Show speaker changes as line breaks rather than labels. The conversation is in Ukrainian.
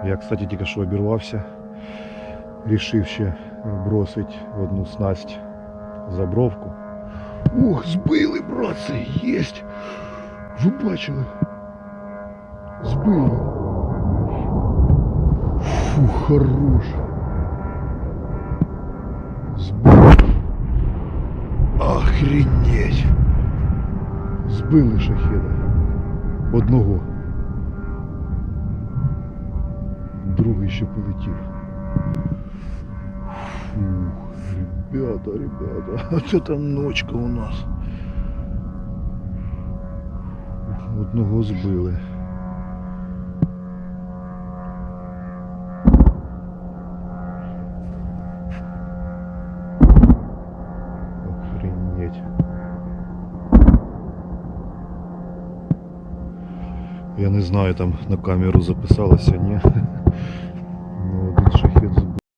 Я, кстати, тільки що обірвався. Рішив ще бросити одну снасть за бровку. Ух, збили, братці, єсть! Ви бачили? Збили. Фу, хорош. Збили. Охренеть. Збили шахеда. Одного. Другий ще полетів. Фух, ребята, а це там ночка у нас. Одного збили. Охренеть. Я не знаю, там на камеру записалося, ні.